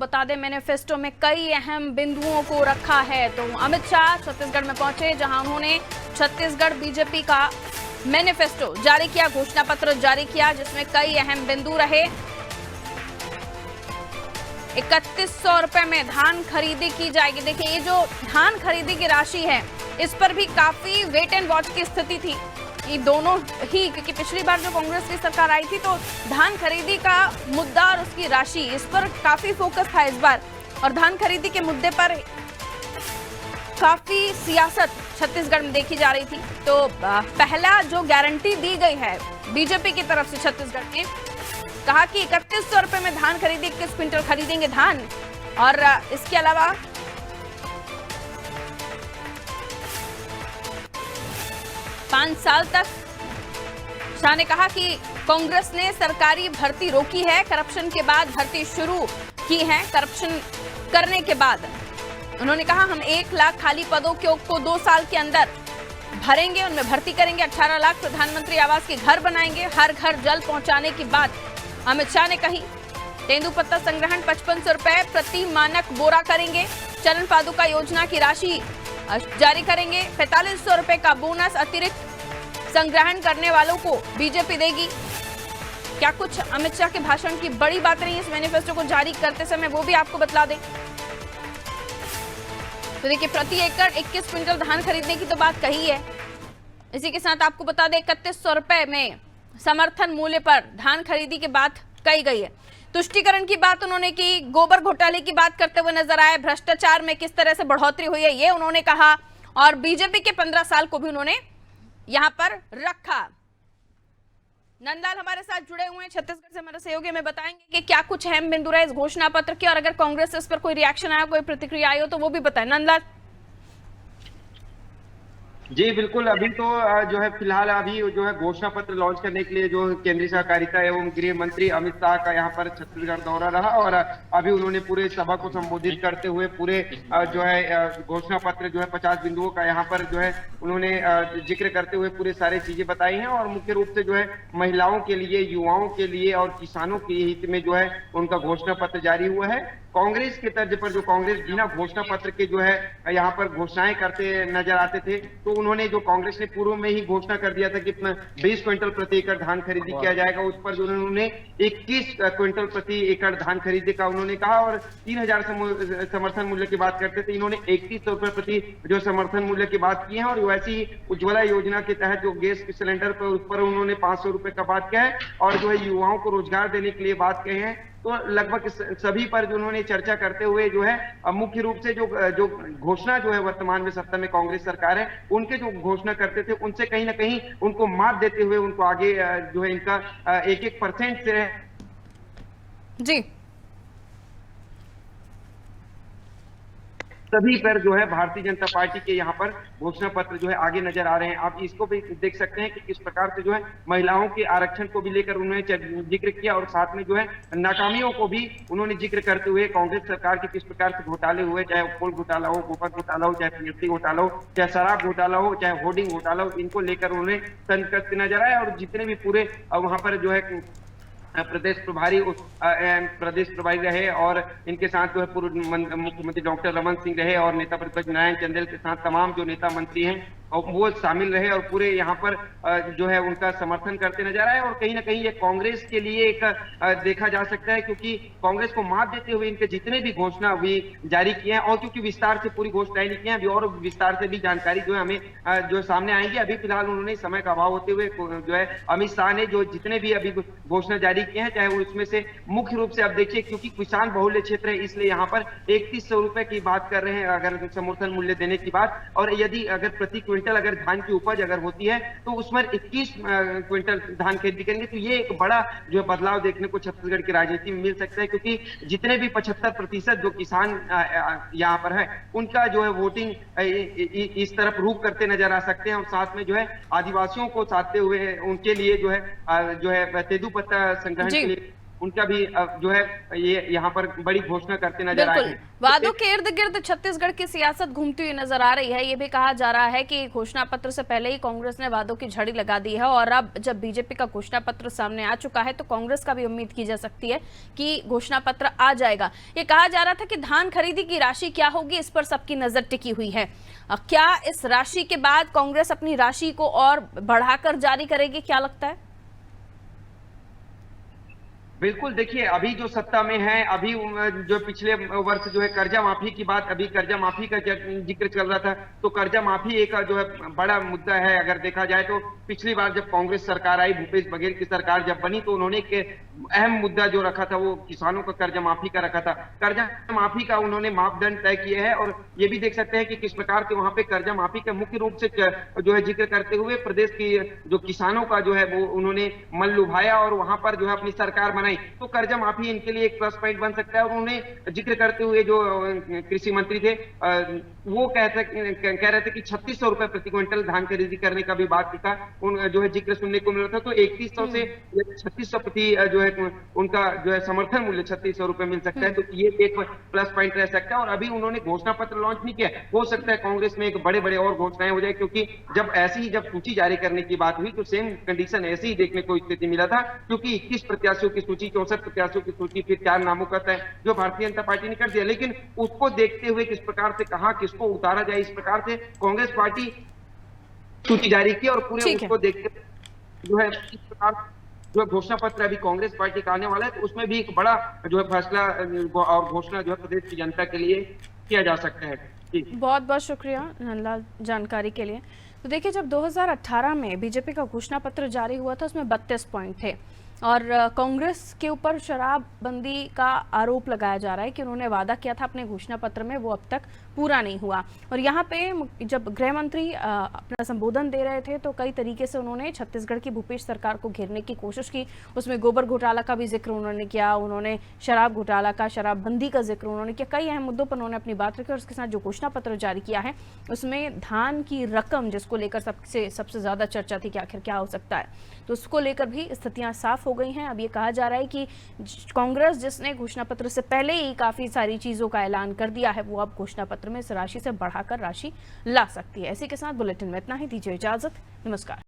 बता दें, मैनिफेस्टो में कई अहम बिंदुओं को रखा है। तो अमित शाह छत्तीसगढ़ में पहुंचे, जहां उन्होंने छत्तीसगढ़ बीजेपी का मैनिफेस्टो जारी किया, घोषणा पत्र जारी किया, जिसमें कई अहम बिंदु रहे। 3100 रुपए में धान खरीदी की जाएगी। देखिए, ये जो धान खरीदी की राशि है, इस पर भी काफी वेट एंड वॉच की स्थिति थी। ये दोनों ही, क्योंकि पिछली बार जो कांग्रेस की सरकार आई थी तो धान खरीदी का मुद्दा और उसकी राशि, इस पर काफी फोकस था इस बार। और धान खरीदी के मुद्दे पर काफी सियासत छत्तीसगढ़ में देखी जा रही थी। तो पहला जो गारंटी दी गई है बीजेपी की तरफ से छत्तीसगढ़ में, कहा कि 3100 रुपए में धान खरीदी, 21 क्विंटल खरीदेंगे धान। और इसके अलावा 5 साल तक शाह ने कहा कि कांग्रेस ने सरकारी भर्ती रोकी है, करप्शन के बाद भर्ती शुरू की है। करप्शन करने के बाद उन्होंने कहा, हम 1 लाख खाली पदों को 2 साल के अंदर भरेंगे, उनमें भर्ती करेंगे। 18 लाख प्रधानमंत्री आवास के घर बनाएंगे। हर घर जल पहुंचाने की बात अमित शाह ने कही। तेंदुपत्ता संग्रहण 5500 रुपए प्रति मानक बोरा करेंगे। चरण पादुका योजना की राशि जारी करेंगे। 4500 रुपए का बोनस अतिरिक्त संग्रहण करने वालों को बीजेपी देगी। क्या कुछ अमित शाह के भाषण की बड़ी बात रही इस मैनिफेस्टो को जारी करते समय, वो भी आपको बतला दें। तो देखिए, प्रति एकड़ 21 क्विंटल धान खरीदने की तो बात कही है। इसी के साथ आपको बता दें, 3100 रुपए में समर्थन मूल्य पर धान खरीदी की बात कही गई है। तुष्टीकरण की बात उन्होंने की। गोबर घोटाले की बात करते हुए नजर आए। भ्रष्टाचार में किस तरह से बढ़ोतरी हुई है, ये उन्होंने कहा। और बीजेपी के 15 साल को भी उन्होंने यहां पर रखा। नंदलाल हमारे साथ जुड़े हुए हैं छत्तीसगढ़ से, हमारे सहयोगी में बताएंगे कि क्या कुछ अहम बिंदु रहे इस घोषणा पत्र के, और अगर कांग्रेस से इस पर कोई रिएक्शन आया, कोई प्रतिक्रिया आई हो, तो वो भी बताएं। नंदलाल जी बिल्कुल। अभी तो जो है फिलहाल अभी जो है घोषणा पत्र लॉन्च करने के लिए जो केंद्रीय सहकारिता एवं गृह मंत्री अमित शाह का यहाँ पर छत्तीसगढ़ दौरा रहा, और अभी उन्होंने पूरे सभा को संबोधित करते हुए पूरे जो है घोषणा पत्र जो है 50 बिंदुओं का यहाँ पर जो है उन्होंने जिक्र करते हुए पूरे सारी चीजें बताई हैं। और मुख्य रूप से जो है महिलाओं के लिए, युवाओं के लिए और किसानों के हित में जो है उनका घोषणा पत्र जारी हुआ है। कांग्रेस के तर्ज पर जो कांग्रेस बिना घोषणा पत्र के जो है यहाँ पर घोषणाएं करते नजर आते थे, तो उन्होंने जो कांग्रेस ने पूर्व में ही घोषणा कर दिया था कि 20 क्विंटल प्रति एकड़ धान खरीदी किया जाएगा, उस पर जो उन्होंने 21 क्विंटल प्रति एकड़ धान खरीदी का उन्होंने कहा। और 3000 समर्थन मूल्य की बात करते थे, इन्होंने 3100 रुपए प्रति जो समर्थन मूल्य की बात की है। और वैसे ही उज्ज्वला योजना के तहत जो गैस के सिलेंडर पर, उस पर उन्होंने 500 रुपए का बात किया है। और जो है युवाओं को रोजगार देने के लिए बात कहे हैं। तो लगभग सभी पर जो उन्होंने चर्चा करते हुए जो है मुख्य रूप से जो घोषणा जो है वर्तमान में सत्ता में कांग्रेस सरकार है, उनके जो घोषणा करते थे उनसे कहीं ना कहीं उनको मात देते हुए उनको आगे जो है इनका 1-1% से जी सभी पर जो है भारतीय जनता पार्टी के यहाँ पर घोषणा पत्र जो है आगे नजर आ रहे हैं। आप इसको भी देख सकते हैं कि किस प्रकार से जो है महिलाओं के आरक्षण को भी लेकर उन्होंने जिक्र किया, और साथ में जो है नाकामियों को भी उन्होंने जिक्र करते हुए कांग्रेस सरकार के किस प्रकार से घोटाले हुए, चाहे कोल घोटाला हो, गोबर घोटाला हो, चाहे पीएफसी घोटाला हो, चाहे शराब घोटाला हो, चाहे होर्डिंग घोटाला हो, इनको लेकर उन्होंने संकट नजर आया। और जितने भी पूरे वहां पर जो है प्रदेश प्रभारी रहे, और इनके साथ जो है पूर्व मुख्यमंत्री डॉक्टर रमन सिंह रहे, और नेता प्रतिपक्ष नारायण चंदेल के साथ तमाम जो नेता मंत्री हैं और वो शामिल रहे, और पूरे यहाँ पर जो है उनका समर्थन करते नजर आए। और कहीं ना कहीं ये कांग्रेस के लिए एक देखा जा सकता है, क्योंकि कांग्रेस को मात देते हुए इनके जितने भी घोषणा अभी जारी किए हैं, और क्योंकि विस्तार से पूरी घोषणाएं नहीं की हैं, अभी और विस्तार से भी जानकारी जो है हमें जो सामने आएंगी। अभी फिलहाल उन्होंने समय का अभाव होते हुए जो है अमित शाह ने जो जितने भी अभी घोषणा जारी किए हैं, चाहे वो उसमें से मुख्य रूप से अब देखिए, क्योंकि किसान बहुल्य क्षेत्र है, इसलिए यहाँ पर 3100 रुपए की बात कर रहे हैं अगर समर्थन मूल्य देने की बात। और यदि अगर प्रति क्विंटल अगर धान की उपज अगर होती है तो उसमें 21 क्विंटल धान खरीदी करेंगे, तो ये एक बड़ा जो है बदलाव देखने को छत्तीसगढ़ की राजनीति में मिल सकता है। क्योंकि जितने भी 75% जो किसान यहाँ पर है, उनका जो है वोटिंग इस तरफ रुख करते नजर आ सकते हैं। और साथ में जो है आदिवासियों को साधते हुए उनके लिए जो है तेंदुपत्ता संग्रहण के लिए उनका भी जो है ये यहाँ पर बड़ी घोषणा करते नजर आए बिल्कुल, हैं। वादों के इर्द गिर्द छत्तीसगढ़ की सियासत घूमती हुई नजर आ रही है। ये भी कहा जा रहा है कि घोषणा पत्र से पहले ही कांग्रेस ने वादों की झड़ी लगा दी है और अब जब बीजेपी का घोषणा पत्र सामने आ चुका है तो कांग्रेस का भी उम्मीद की जा सकती है कि घोषणा पत्र आ जाएगा। ये कहा जा रहा था कि धान खरीदी की राशि क्या होगी, इस पर सबकी नजर टिकी हुई है। क्या इस राशि के बाद कांग्रेस अपनी राशि को और बढ़ाकर जारी करेगी, क्या लगता है? बिल्कुल, देखिए अभी जो सत्ता में है, अभी जो पिछले वर्ष जो है कर्जा माफी की बात, अभी कर्जा माफी का जिक्र चल रहा था, तो कर्जा माफी एक जो है बड़ा मुद्दा है। अगर देखा जाए तो पिछली बार जब कांग्रेस सरकार आई, भूपेश बघेल की सरकार जब बनी, तो उन्होंने एक अहम मुद्दा जो रखा था वो किसानों का कर्जा माफी का रखा था। कर्जा माफी का उन्होंने मापदंड तय किए हैं और ये भी देख सकते हैं कि किस प्रकार से वहां पे कर्जा माफी का मुख्य रूप से जो है जिक्र करते हुए प्रदेश की जो किसानों का जो है वो उन्होंने मन लुभाया और वहां पर जो है अपनी सरकार बनाई। तो कर्जा माफी इनके लिए एक प्लस पॉइंट बन सकता है। और उन्होंने जिक्र करते हुए जो कृषि मंत्री थे वो कह रहे थे कि 3600 रुपए प्रति क्विंटल धान खरीदी करने का भी बात का जो है जिक्र सुनने को मिल रहा था। तो 3100 से 3600 प्रति जो है उनका जो है समर्थन मूल्य 3600 रुपए मिल सकता है। तो ये एक प्लस पॉइंट रह सकता है। और अभी उन्होंने घोषणा पत्र लॉन्च नहीं किया, हो सकता है कांग्रेस में एक बड़े बड़े और घोषणाएं हो जाए, क्योंकि जब ऐसी ही जब सूची जारी करने की बात हुई तो सेम कंडीशन ऐसे ही देखने को स्थिति मिला था, क्योंकि 21 प्रत्याशियों की सूची, 64 प्रत्याशियों की सूची, फिर 4 नामों का तय जो भारतीय जनता पार्टी ने कर दिया। लेकिन उसको देखते हुए किस प्रकार से कहा किसको उतारा जाए, इस प्रकार से कांग्रेस पार्टी सूची जारी की और पूरे उसको देखते जो है इस प्रकार जो घोषणा पत्र अभी कांग्रेस पार्टी का आने वाला है, तो उसमें भी एक बड़ा जो है फैसला और घोषणा जो है प्रदेश की जनता के लिए किया जा सकता है। बहुत बहुत शुक्रिया नंदलाल जानकारी के लिए। तो देखिए, जब 2018 में बीजेपी का घोषणा पत्र जारी हुआ था उसमें 32 पॉइंट थे और कांग्रेस के ऊपर शराबबंदी का आरोप लगाया जा रहा है कि उन्होंने वादा किया था अपने घोषणा पत्र में, वो अब तक पूरा नहीं हुआ। और यहाँ पे जब गृह मंत्री अपना संबोधन दे रहे थे तो कई तरीके से उन्होंने छत्तीसगढ़ की भूपेश सरकार को घेरने की कोशिश की। उसमें गोबर घोटाला का भी जिक्र उन्होंने किया, उन्होंने शराब घोटाला का, शराबबंदी का जिक्र उन्होंने किया। कई अहम मुद्दों पर उन्होंने अपनी बात रखी और उसके साथ जो घोषणा पत्र जारी किया है उसमें धान की रकम, जिसको लेकर सबसे ज्यादा चर्चा थी कि आखिर क्या हो सकता है, तो उसको लेकर भी स्थितियां साफ हो गई हैं। अब ये कहा जा रहा है कि कांग्रेस, जिसने घोषणा पत्र से पहले ही काफी सारी चीजों का ऐलान कर दिया है, वो अब घोषणा पत्र में इस राशि से बढ़ाकर राशि ला सकती है। इसी के साथ बुलेटिन में इतना ही। दीजिए इजाजत, नमस्कार।